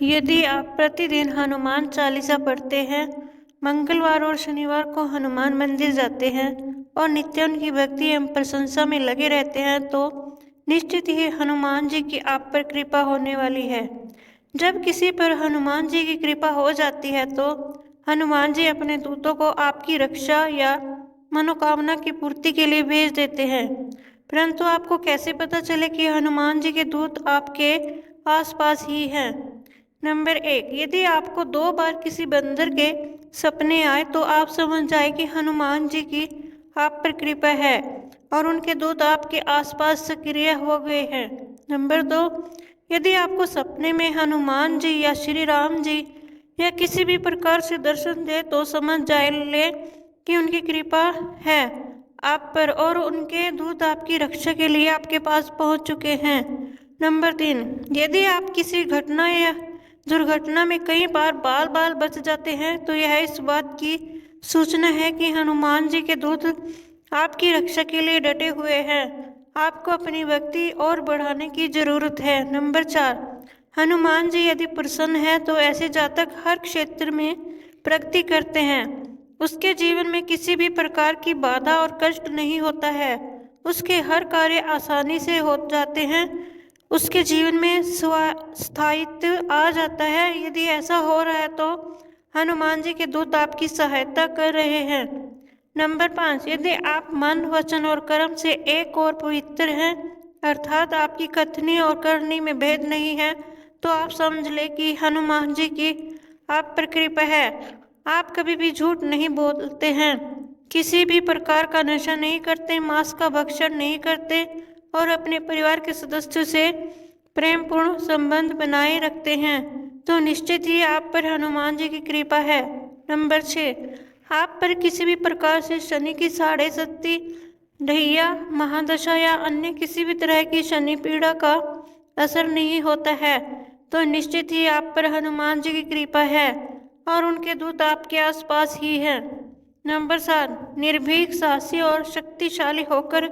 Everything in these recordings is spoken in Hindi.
यदि आप प्रतिदिन हनुमान चालीसा पढ़ते हैं, मंगलवार और शनिवार को हनुमान मंदिर जाते हैं और नित्य उनकी भक्ति एवं प्रशंसा में लगे रहते हैं, तो निश्चित ही हनुमान जी की आप पर कृपा होने वाली है। जब किसी पर हनुमान जी की कृपा हो जाती है तो हनुमान जी अपने दूतों को आपकी रक्षा या मनोकामना की पूर्ति के लिए भेज देते हैं। परंतु आपको कैसे पता चले कि हनुमान जी के दूत आपके आसपास ही हैं? नंबर 1, यदि आपको 2 बार किसी बंदर के सपने आए तो आप समझ जाए कि हनुमान जी की आप पर कृपा है और उनके दूत आपके आसपास सक्रिय हो गए हैं। नंबर 2, यदि आपको सपने में हनुमान जी या श्री राम जी या किसी भी प्रकार से दर्शन दे तो समझ जाए ले कि उनकी कृपा है आप पर और उनके दूत आपकी रक्षा के लिए आपके पास पहुंच चुके हैं। नंबर 3, यदि आप किसी घटना या दुर्घटना में कई बार बाल बाल बच जाते हैं तो यह इस बात की सूचना है कि हनुमान जी के दूत आपकी रक्षा के लिए डटे हुए हैं। आपको अपनी भक्ति और बढ़ाने की जरूरत है। नंबर 4, हनुमान जी यदि प्रसन्न है तो ऐसे जातक हर क्षेत्र में प्रगति करते हैं। उसके जीवन में किसी भी प्रकार की बाधा और कष्ट नहीं होता है। उसके हर कार्य आसानी से हो जाते हैं। उसके जीवन में स्थायित्व आ जाता है। यदि ऐसा हो रहा है तो हनुमान जी के दूत आपकी सहायता कर रहे हैं। नंबर 5, यदि आप मन, वचन और कर्म से एक और पवित्र हैं, अर्थात आपकी कथनी और करनी में भेद नहीं है, तो आप समझ ले कि हनुमान जी की आप पर कृपा है। आप कभी भी झूठ नहीं बोलते हैं, किसी भी प्रकार का नशा नहीं करते, मांस का भक्षण नहीं करते और अपने परिवार के सदस्यों से प्रेमपूर्ण संबंध बनाए रखते हैं, तो निश्चित ही आप पर हनुमान जी की कृपा है। नंबर 6, आप पर किसी भी प्रकार से शनि की साढ़े शक्ति, ढैया, महादशा या अन्य किसी भी तरह की शनि पीड़ा का असर नहीं होता है, तो निश्चित ही आप पर हनुमान जी की कृपा है और उनके दूत आपके आसपास ही हैं। नंबर 7, निर्भीक, साहसी और शक्तिशाली होकर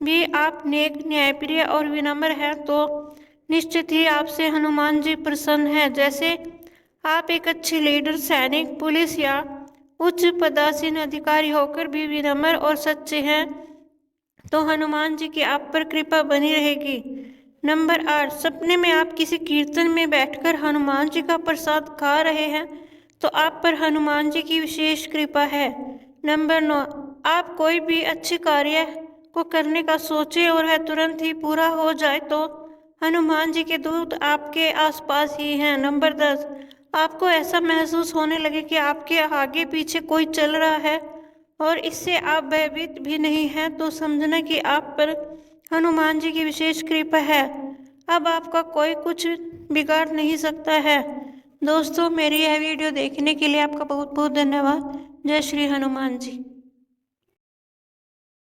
भी आप नेक, न्यायप्रिय और विनम्र हैं, तो निश्चित ही आपसे हनुमान जी प्रसन्न हैं। जैसे आप एक अच्छे लीडर, सैनिक, पुलिस या उच्च पदासीन अधिकारी होकर भी विनम्र और सच्चे हैं, तो हनुमान जी की आप पर कृपा बनी रहेगी। नंबर 8, सपने में आप किसी कीर्तन में बैठकर हनुमान जी का प्रसाद खा रहे हैं, तो आप पर हनुमान जी की विशेष कृपा है। नंबर 9, आप कोई भी अच्छे कार्य को करने का सोचे और वह तुरंत ही पूरा हो जाए तो हनुमान जी के दूत आपके आसपास ही हैं। नंबर 10, आपको ऐसा महसूस होने लगे कि आपके आगे पीछे कोई चल रहा है और इससे आप भयभीत भी नहीं हैं, तो समझना कि आप पर हनुमान जी की विशेष कृपा है। अब आपका कोई कुछ बिगाड़ नहीं सकता है। दोस्तों, मेरी यह वीडियो देखने के लिए आपका बहुत बहुत धन्यवाद। जय श्री हनुमान जी।